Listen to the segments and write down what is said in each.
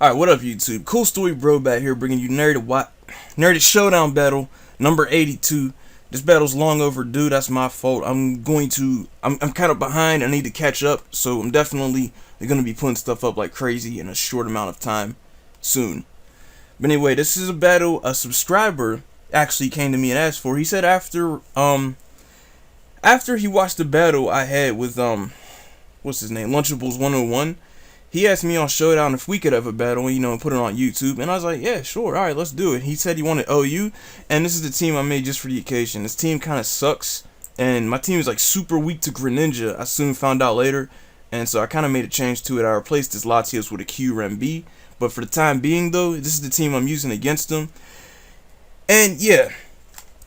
Alright, what up YouTube? CoolStoryBrobat here bringing you Narrated Showdown battle number 82. This battle's long overdue, that's my fault. I'm kind of behind, I need to catch up, so I'm definitely going to be putting stuff up like crazy in a short amount of time soon. But anyway, this is a battle a subscriber actually came to me and asked for. He said after he watched the battle I had with what's his name, Lunchables 101, he asked me on Showdown if we could have a battle, and put it on YouTube. And I was like, yeah, sure, alright, let's do it. He said he wanted OU, and this is the team I made just for the occasion. This team kind of sucks, and my team is like super weak to Greninja. I soon found out later, and so I kind of made a change to it. I replaced his Latios with a Q-Rem-B, but for the time being, though, this is the team I'm using against him. And yeah,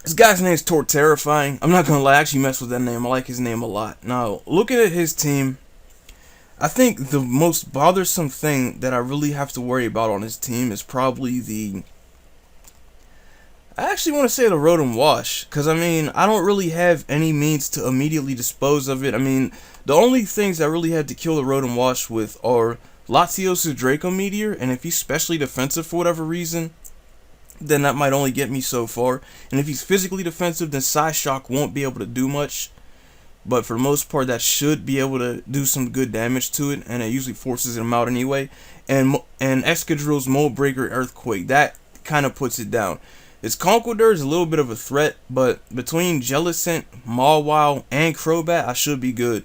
this guy's name is Torterrafying. I'm not gonna lie, I actually mess with that name. I like his name a lot. Now, looking at his team, I think the most bothersome thing that I really have to worry about on his team is probably I actually want to say the Rotom-Wash, because I don't really have any means to immediately dispose of it. The only things I really had to kill the Rotom-Wash with are Latios' Draco Meteor, and if he's specially defensive for whatever reason, then that might only get me so far. And if he's physically defensive, then Psyshock won't be able to do much. But for the most part, that should be able to do some good damage to it, and it usually forces him out anyway. And Excadrill's Mold Breaker Earthquake, that kind of puts it down. Its Conkeldurr is a little bit of a threat, but between Jellicent, Mawile, and Crobat, I should be good.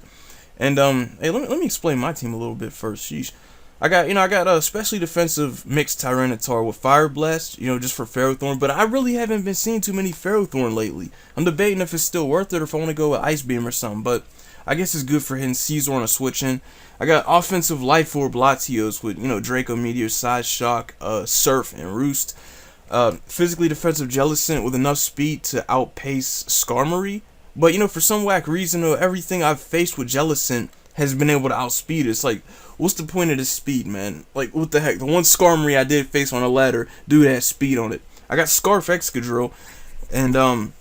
And hey, let me explain my team a little bit first. Sheesh. I got a specially defensive mixed Tyranitar with Fire Blast, just for Ferrothorn, but I really haven't been seeing too many Ferrothorn lately. I'm debating if it's still worth it or if I want to go with Ice Beam or something, but I guess it's good for hitting Caesar or switch in. I got offensive Life Orb Latios with, Draco Meteor, Psyshock, Surf, and Roost. Physically defensive Jellicent with enough speed to outpace Skarmory, but for some whack reason, everything I've faced with Jellicent has been able to outspeed it. It's like, what's the point of this speed, man? Like, what the heck? The one Skarmory I did face on a ladder, dude had speed on it. I got Scarf Excadrill, and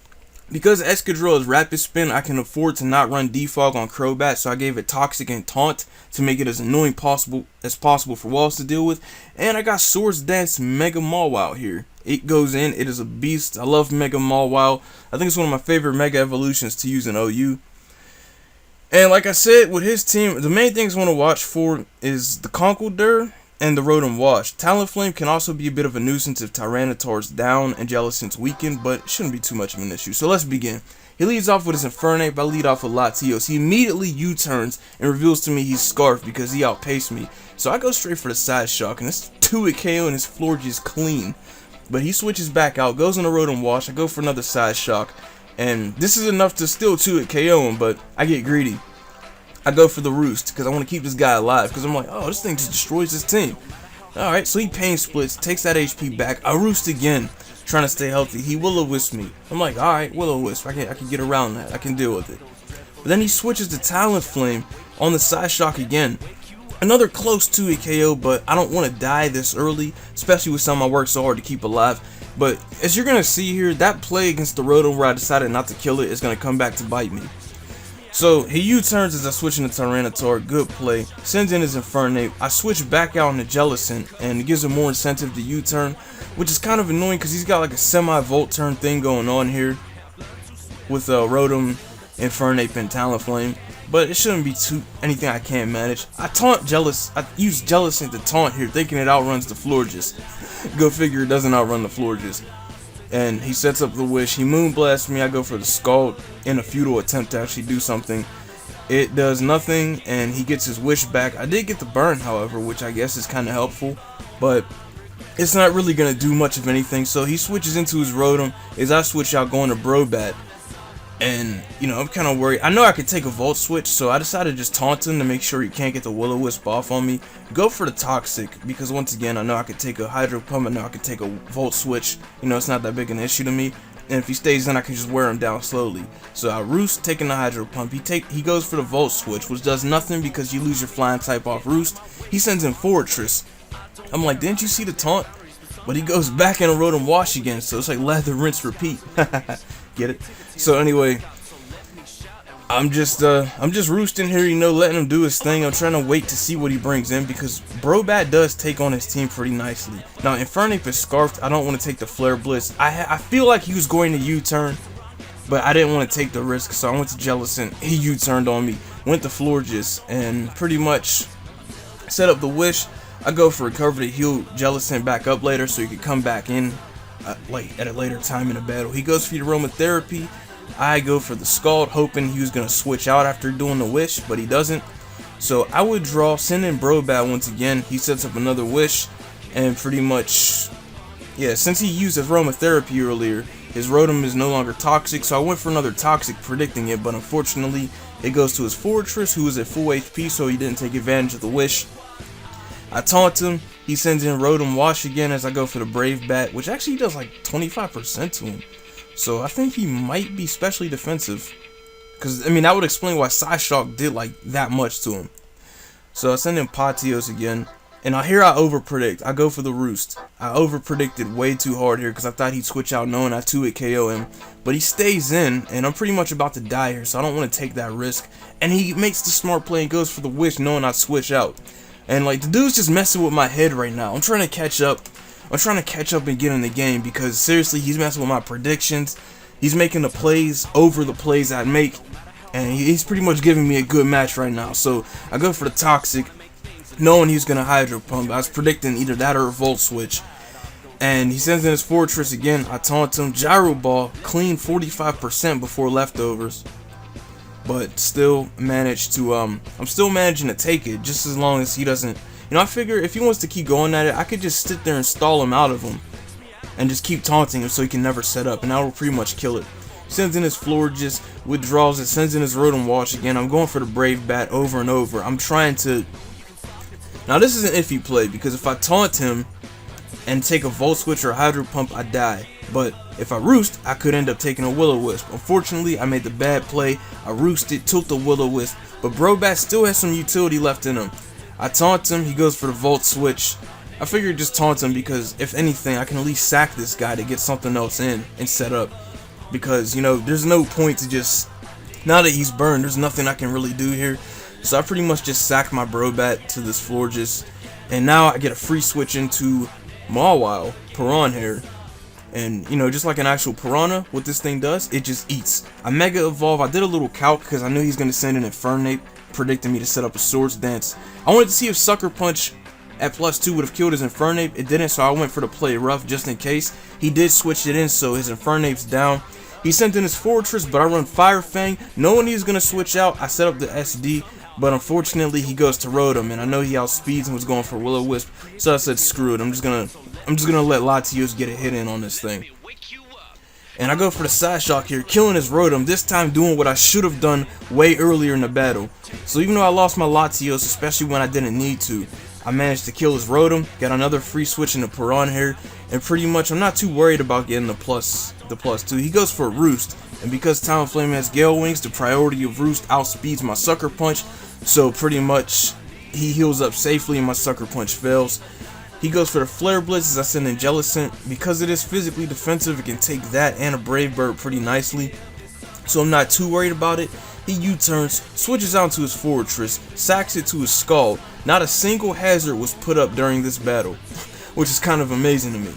because Excadrill is Rapid Spin, I can afford to not run Defog on Crobat, so I gave it Toxic and Taunt to make it as annoying as possible for Walls to deal with. And I got Swords Dance Mega Mawile here. It goes in, it is a beast. I love Mega Mawile. I think it's one of my favorite Mega Evolutions to use in OU. And like I said, with his team, the main things I want to watch for is the Conkeldurr and the Rotom-Wash. Talonflame can also be a bit of a nuisance if Tyranitar's down and Jellicent's weakened, but it shouldn't be too much of an issue. So let's begin. He leads off with his Infernape. I lead off with Latios. He immediately U-turns and reveals to me he's Scarf because he outpaced me. So I go straight for the Psyshock, and it's 2-hit KO and his floor just clean. But he switches back out, goes on the Rotom-Wash. I go for another Psyshock. And this is enough to still 2-hit KO him, but I get greedy. I go for the Roost, because I want to keep this guy alive, because I'm like, oh, this thing just destroys his team. Alright, so he Pain Splits, takes that HP back. I Roost again, trying to stay healthy. He Will-O-Wisp me. I'm like, alright, Will-O-Wisp, I can get around that. I can deal with it. But then he switches to Talonflame on the Psyshock again. Another close 2-hit KO, but I don't want to die this early, especially with something I work so hard to keep alive. But as you're going to see here, that play against the Rotom where I decided not to kill it is going to come back to bite me. So he U-turns as I switch into Tyranitar, good play, sends in his Infernape, I switch back out into Jellicent, and it gives him more incentive to U-turn, which is kind of annoying because he's got like a semi-volt turn thing going on here with Rotom, Infernape, and Talonflame. But it shouldn't be anything I can't manage. I use Jellicent to taunt here, thinking it outruns the Florges. Go figure, it doesn't outrun the Florges. And he sets up the Wish. He Moonblasts me. I go for the Scald in a futile attempt to actually do something. It does nothing, and he gets his Wish back. I did get the Burn, however, which I guess is kind of helpful, but it's not really going to do much of anything. So he switches into his Rotom as I switch out going to Brobat. And, I'm kind of worried. I know I could take a Volt Switch, so I decided to just taunt him to make sure he can't get the Will-O-Wisp off on me. Go for the Toxic, because once again, I know I could take a Hydro Pump, I know I could take a Volt Switch. It's not that big an issue to me. And if he stays in, I can just wear him down slowly. So I Roost, taking the Hydro Pump. He goes for the Volt Switch, which does nothing because you lose your Flying type off Roost. He sends in Fortress. I'm like, didn't you see the taunt? But he goes back in a Rotom-Wash again, so it's like lather, rinse, repeat. Get it? So anyway, I'm just roosting here, you know, letting him do his thing. I'm trying to wait to see what he brings in because Brobat does take on his team pretty nicely. Now, Infernape is scarfed. I don't want to take the Flare Blitz. I feel like he was going to U-turn, but I didn't want to take the risk, so I went to Jellicent. He U-turned on me, went to Florges, and pretty much set up the Wish. I go for Recover to heal Jellicent back up later so he could come back in at a later time in the battle. He goes for the Aromatherapy. I go for the Scald, hoping he was going to switch out after doing the Wish, but he doesn't. So I would draw, send in Brobat once again. He sets up another Wish, and pretty much, yeah, since he used his Aromatherapy earlier, his Rotom is no longer toxic, so I went for another Toxic predicting it, but unfortunately, it goes to his Fortress, who is at full HP, so he didn't take advantage of the Wish. I taunt him, he sends in Rotom-Wash again as I go for the Brave Bat, which actually does like 25% to him. So I think he might be specially defensive. Because, I mean, that would explain why Psyshock did like that much to him. So I send in Patios again. And here I overpredict. I go for the Roost. I overpredicted way too hard here because I thought he'd switch out knowing I 2-hit KO him. But he stays in, and I'm pretty much about to die here, so I don't want to take that risk. And he makes the smart play and goes for the Wish knowing I'd switch out. And like, the dude's just messing with my head right now. I'm trying to catch up. And get in the game because seriously, he's messing with my predictions. He's making the plays over the plays I'd make. And he's pretty much giving me a good match right now. So I go for the Toxic, knowing he's going to Hydro Pump. I was predicting either that or a Volt Switch. And he sends in his Fortress again. I taunt him. Gyro Ball, clean 45% before leftovers. But still managed to, I'm still managing to take it just as long as he doesn't, you know, I figure if he wants to keep going at it, I could just sit there and stall him out of him and just keep taunting him so he can never set up, and that will pretty much kill it. Sends in his Florges, withdraws it, sends in his Rotom-Wash again. I'm going for the Brave Bat over and over. I'm trying to, now this is an iffy play because if I taunt him and take a Volt Switch or a Hydro Pump, I die. But if I Roost, I could end up taking a Will-O-Wisp. Unfortunately, I made the bad play. I roosted, took the Will-O-Wisp, but Brobat still has some utility left in him. I taunt him, he goes for the Volt Switch. I figured just taunt him because, if anything, I can at least sack this guy to get something else in and set up. Because, you know, there's no point to just, now that he's burned, there's nothing I can really do here. So I pretty much just sacked my Brobat to this Florges. And now I get a free switch into Mawile, Piranha here. And, you know, just like an actual Piranha, what this thing does, it just eats. I Mega Evolve. I did a little calc because I knew he's going to send an Infernape, predicting me to set up a Swords Dance. I wanted to see if Sucker Punch at +2 would have killed his Infernape. It didn't, so I went for the play rough just in case. He did switch it in, so his Infernape's down. He sent in his Fortress, but I run Fire Fang. Knowing he was going to switch out, I set up the SD. But unfortunately, he goes to Rotom, and I know he outspeeds and was going for Will-O-Wisp, so I said, screw it. I'm just gonna let Latios get a hit in on this thing. And I go for the Psyshock here, killing his Rotom, this time doing what I should have done way earlier in the battle. So even though I lost my Latios, especially when I didn't need to, I managed to kill his Rotom, got another free switch in the Piranha here, and pretty much I'm not too worried about getting the +2. He goes for a Roost, and because Talonflame has Gale Wings, the priority of Roost outspeeds my Sucker Punch, so pretty much he heals up safely and my Sucker Punch fails. He goes for the Flare Blitz as I send in Jellicent. Because it is physically defensive, it can take that and a Brave Bird pretty nicely, so I'm not too worried about it. He U-turns, switches out to his Fortress, sacks it to his Scald. Not a single hazard was put up during this battle, which is kind of amazing to me.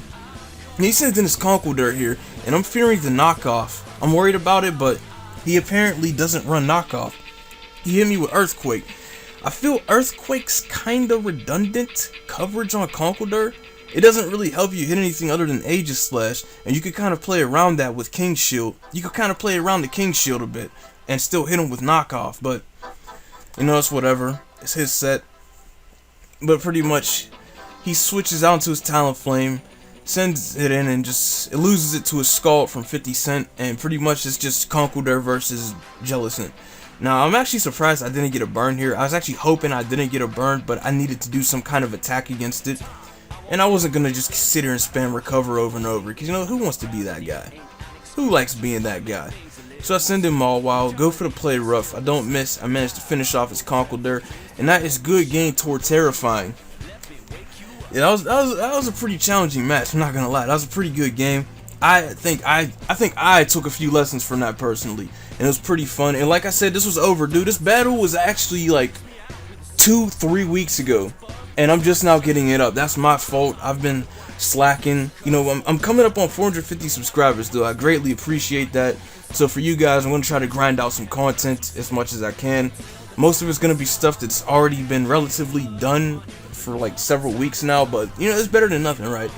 And he sends in his Conkeldurr here, and I'm fearing the knockoff. I'm worried about it, but he apparently doesn't run knockoff. He hit me with Earthquake. I feel Earthquake's kinda redundant coverage on Conkeldurr. It doesn't really help you hit anything other than Aegis Slash, and you could kind of play around that with King Shield. You could kind of play around the King Shield a bit and still hit him with knockoff, but you know, it's whatever. It's his set. But pretty much, he switches out to his Talonflame, sends it in, and it loses it to his Scald from 50 Cent, and pretty much it's just Conkeldurr versus Jellicent. Now, I'm actually surprised I didn't get a burn here. I was actually hoping I didn't get a burn, but I needed to do some kind of attack against it. And I wasn't going to just sit here and spam Recover over and over, because, you know, who wants to be that guy? Who likes being that guy? So I send in Mawile, go for the play rough. I don't miss. I managed to finish off his Conkeldurr, and that is good game Torterrafying. Yeah, that was a pretty challenging match, I'm not going to lie. That was a pretty good game. I took a few lessons from that personally, and it was pretty fun. And like I said, this was overdue. This battle was actually like 2-3 weeks ago, and I'm just now getting it up. That's my fault. I've been slacking. You know, I'm coming up on 450 subscribers though. I greatly appreciate that. So for you guys, I'm gonna try to grind out some content as much as I can. Most of it's gonna be stuff that's already been relatively done for like several weeks now, but you know, it's better than nothing, right?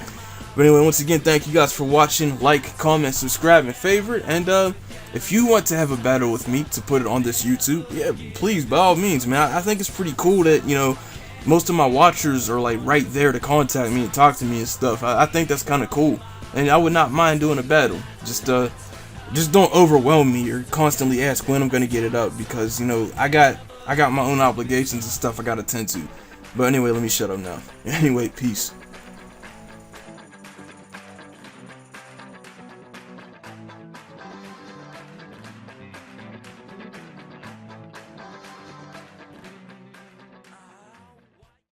But anyway, once again, thank you guys for watching. Like, comment, subscribe, and favorite. And if you want to have a battle with me to put it on this YouTube, yeah, please, by all means, man. I think it's pretty cool that, you know, most of my watchers are like right there to contact me and talk to me and stuff. I think that's kind of cool, and I would not mind doing a battle. Just don't overwhelm me or constantly ask when I'm gonna get it up, because you know I got my own obligations and stuff I gotta tend to. But anyway, let me shut up now. Anyway, peace.